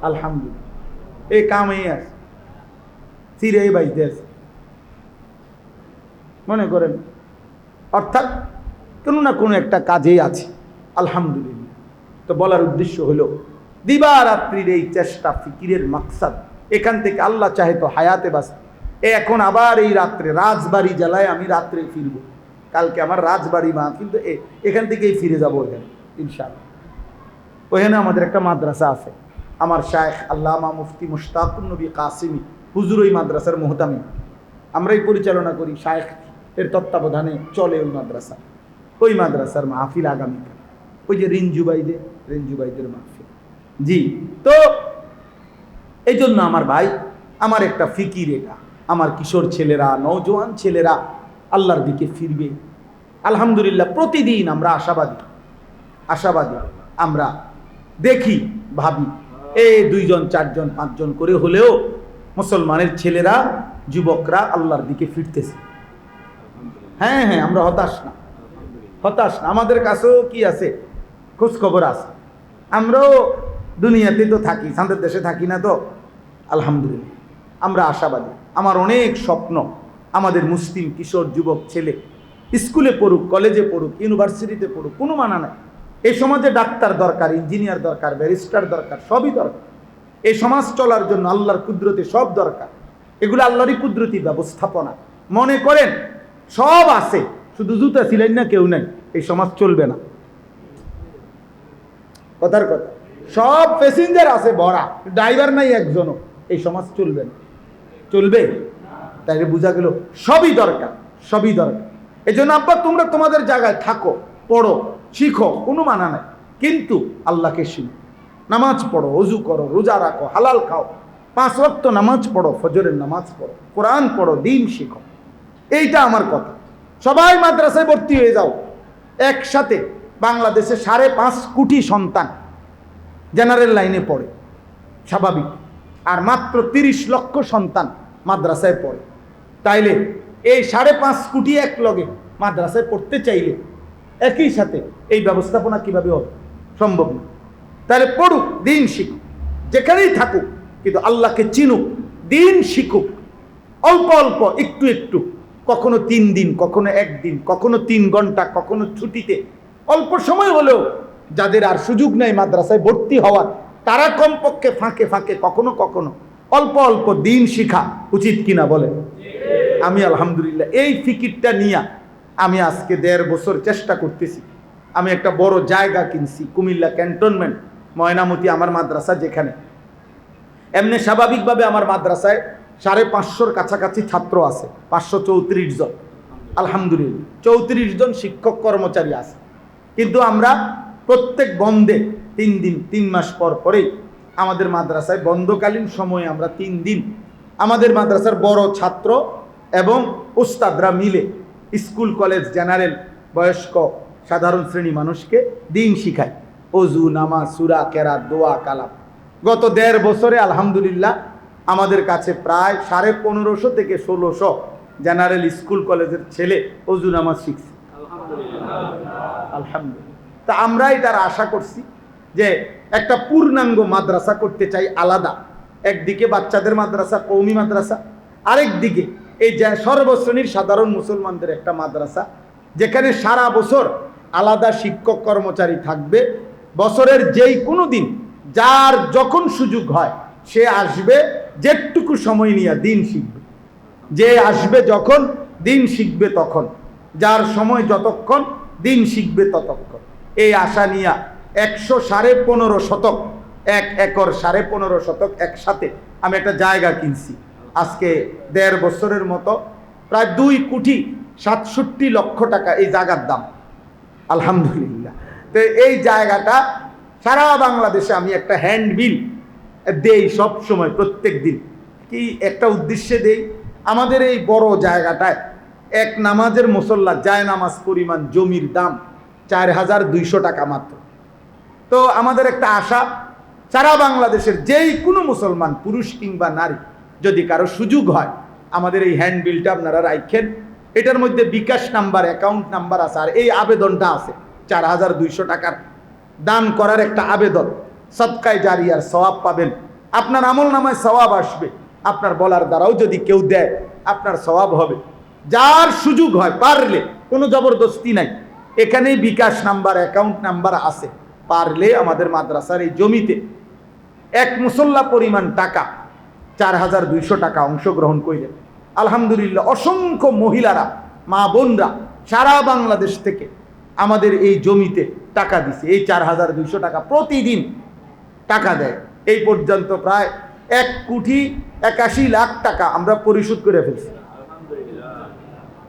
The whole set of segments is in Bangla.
আলহামদুলিল্লাহ এই কামেই আছে, ফিরেই বাইতে আছে মনে করেন, অর্থাৎ কোনো না কোনো একটা কাজেই আছে আলহামদুলিল্লাহ। তো বলার উদ্দেশ্য হলো দিবারাত্রির এই চেষ্টা, ফিকিরের মাকসাদ, এখান থেকে আল্লাহ চাহে তো হায়াতে বাঁচতে। এখন আবার এই রাত্রে রাজবাড়ি জেলায় আমি রাত্রে ফিরব, কালকে আমার রাজবাড়ি মা, কিন্তু এখান থেকেই ফিরে যাবো ওখানে ইনশাআল্লাহ। ওখানে আমাদের একটা মাদ্রাসা আছে, আমার শায়েখ আল্লামা মুফতি মুশতাকুন নবী কাসিমি হুজুর ওই মাদ্রাসার মুহতামিম, আমরাই পরিচালনা করি, শায়েখ এর তত্ত্বাবধানে চলে ওই মাদ্রাসা। ওই মাদ্রাসার মাহফিল আগামীকাল, ওই যে রেঞ্জুবাইদের মাহফিল। জি, তো এই জন্য আমার ভাই, আমার একটা ফিকির, এটা আমার কিশোর ছেলেরা, নওজোয়ান ছেলেরা আল্লাহর দিকে ফিরবে আলহামদুলিল্লাহ। প্রতিদিন আমরা আশাবাদী আমরা দেখি, ভাবি, এই 2 জন 4 জন 5 জন করে হলেও মুসলমানের ছেলেরা, যুবকরা আল্লাহর দিকে ফিরতেছে। হ্যাঁ, আমরা হতাশ না। আমাদের কাছেও কি আছে, খোঁজ খবর আছে। আমরাও দুনিয়াতে তো থাকি, চাঁদের দেশে থাকি না তো। আলহামদুলিল্লাহ আমরা আশাবাদী। আমার অনেক স্বপ্ন, আমাদের মুসলিম কিশোর যুবক ছেলে স্কুলে পড়ুক, কলেজে পড়ুক, ইউনিভার্সিটিতে পড়ুক, কোনো মানা নাই। এই সমাজে ডাক্তার দরকার, ইঞ্জিনিয়ার দরকার, ব্যারিস্টার দরকার, সবই দরকার। এই সমাজ চলার জন্য আল্লাহর কুদরতে সব দরকার। এগুলো আল্লাহরই কুদরতি ব্যবস্থাপনা। মনে করেন সব আছে, শুধু জুতা ছিলেন না কেউ নাই, এই সমাজ চলবে না। কথার কথা, সব প্যাসেঞ্জার আছে ভরা, ড্রাইভার নাই একজনও, এই সমাজ চলবে না। চলবে? তাইলে বোঝা গেল সবই দরকার। এই জন্য আব্বা, তোমরা তোমাদের জায়গায় থাকো, পড়ো, শিখো, কোনো মানা নাই, কিন্তু আল্লাহকে শিখো। নামাজ পড়ো, ওযু করো, রোজা রাখো, হালাল খাও, 5 ওয়াক্ত নামাজ পড়ো, ফজরের নামাজ পড়ো, কোরআন পড়ো, দ্বীন শিখো। এইটা আমার কথা। সবাই মাদ্রাসায় ভর্তি হয়ে যাও একসাথে। বাংলাদেশে 5.5 কোটি সন্তান জেনারেল লাইনে পড়ে, স্বাভাবিক, আর মাত্র 30 লক্ষ সন্তান মাদ্রাসায় পড়ে। তাইলে এই 5.5 কোটি এক লগে মাদ্রাসায় পড়তে চাইলে একই সাথে এই ব্যবস্থাপনা কিভাবে হবে? সম্ভব না। তাহলে পড়ুক, দিন শিখুক, যেখানেই থাকুক, কিন্তু আল্লাহকে চিনুক, দিন শিখুক, অল্প অল্প, একটু একটু, কখনো 3 দিন, কখনো 1 দিন, কখনো 3 ঘন্টা, কখনো ছুটিতে, অল্প সময় হলেও, যাদের আর সুযোগ নেই মাদ্রাসায় ভর্তি হওয়ার, তারা কমপক্ষে ফাঁকে ফাঁকে কখনো কখনো অল্প অল্প দিন শিখা উচিত কিনা বলেন? আমি আলহামদুলিল্লাহ এই ফিকিরটা নিয়ে আমি আজকে 1.5 বছর চেষ্টা করতেছি। আমি একটা বড় জায়গা কিনছি, কুমিল্লা ক্যান্টনমেন্ট, ময়নামতি আমার মাদ্রাসা, যেখানে এমনি স্বাভাবিকভাবে আমার মাদ্রাসায় 550-র কাছাকাছি ছাত্র আছে, 534 জন আলহামদুলিল্লাহ, 34 জন শিক্ষক কর্মচারী আছে। কিন্তু আমরা প্রত্যেক বন্ধে 3 দিন, 3 মাস পর পরেই আমাদের মাদ্রাসায় বন্ধকালীন সময়ে আমরা 3 দিন আমাদের মাদ্রাসার বড় ছাত্র এবং উস্তাদরা মিলে স্কুল, কলেজ, জেনারেল, বয়স্ক, সাধারণ শ্রেণী মানুষকে দিন শিখাই, ওযু, নামাজ, সূরা, কেরাত, দোয়া, কালাম। গত 1.5 বছরে আলহামদুলিল্লাহ আমাদের কাছে প্রায় 1550 থেকে 1600 জেনারেল স্কুল কলেজের ছেলে ওযু, নামাজ শিখছে আলহামদুলিল্লাহ। তা আমরাই তার আশা করছি যে একটা পূর্ণাঙ্গ মাদ্রাসা করতে চাই আলাদা। একদিকে বাচ্চাদের মাদ্রাসা, কওমি মাদ্রাসা, আরেক দিকে এই সর্বশ্রেণীর সাধারণ মুসলমানদের একটা মাদ্রাসা, যেখানে সারা বছর আলাদা শিক্ষক কর্মচারী থাকবে। বছরের যেই কোনো দিন যার যখন সুযোগ হয় সে আসবে, যেটুকু সময় নিয়ে দিন শিখবে। যে আসবে যখন দিন শিখবে তখন, যার সময় যতক্ষণ দিন শিখবে ততক্ষণ। এই আশা নিয়ে 115 শতক, 1 একর 15.5 শতক একসাথে আমি একটা জায়গা কিনছি। আজকে 1.5 বছরের মতো প্রায় 2,67,00,000 টাকা এই জায়গার দাম আলহামদুলিল্লাহ। তো এই জায়গাটা সারা বাংলাদেশে আমি একটা হ্যান্ডবিল দেই সব সময়, প্রত্যেক দিন। কি একটা উদ্দেশ্যে দেই, আমাদের এই বড় জায়গাটায় এক নামাজের মুসল্লা জায় নামাজ পরিমাণ জমির দাম 4,200 টাকা মাত্র। তো আমাদের একটা আশা, সারা বাংলাদেশের যেই কোনো মুসলমান, পুরুষ কিংবা নারী, যদি কারো সুযোগ হয়, আমাদের এই হ্যান্ডবিলটা আপনারা রাখেন। এটার মধ্যে বিকাশ নাম্বার, অ্যাকাউন্ট নাম্বার আছে, আর এই আবেদনটা আছে 4,200 টাকার দান করার একটা আবেদন। সদকায়ে জারিয়ার সওয়াব পাবেন আপনার আমল নামায় সওয়াব আসবে। আপনার বলার দ্বারাও যদি কেউ দেয় আপনার সওয়াব হবে। যার সুযোগ হয়, পারলে, কোনো জবরদস্তি নাই, এখানেই বিকাশ নাম্বার, অ্যাকাউন্ট নাম্বার আছে, পারলে আমাদের মাদ্রাসার এই জমিতে এক মুসল্লা পরিমাণ টাকা 4200 টাকা অংশগ্রহণ করিলেন। আলহামদুলিল্লাহ, অসংখ্য মহিলারা, মা বোনরা সারা বাংলাদেশ থেকে আমাদের এই জমিতে টাকা দিছে। এই 4200 টাকা প্রতিদিন টাকা দেয়। এই পর্যন্ত প্রায় 1,81,00,000 টাকা আমরা পরিশোধ করে ফেলছি,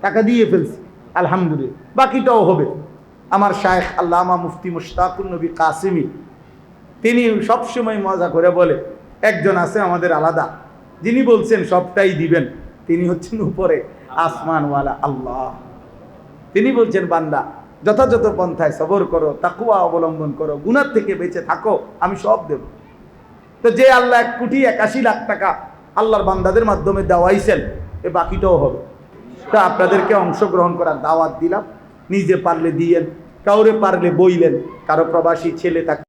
টাকা দিয়ে ফেলছি আলহামদুলিল্লাহ। বাকিটাও হবে। আমার শায়েখ আল্লামা মুফতি মুশতাকুন নবী কাসিমি, তিনি সবসময় মজা করে বলে, একজন আছে আমাদের আলাদা, যিনি বলছেন সবটাই দিবেন, তিনি হচ্ছেন উপরে আসমানওয়ালা আল্লাহ। তিনি বলছেন, বান্দা যথাযথ পন্থায় সবর করো, তাকওয়া অবলম্বন করো, গুনাহ থেকে বেঁচে থাকো, আমি সব দেব। তো যে আল্লাহ 1,81,00,000 টাকা আল্লাহর বান্দাদের মাধ্যমে দেওয়াইছেন, এ বাকিটাও হবে। তা আপনাদেরকে অংশগ্রহণ করার দাওয়াত দিলাম। নিজে পারলে দিয়েন, কাউরে পারলে বইলেন, কারো প্রবাসী ছেলে থাকে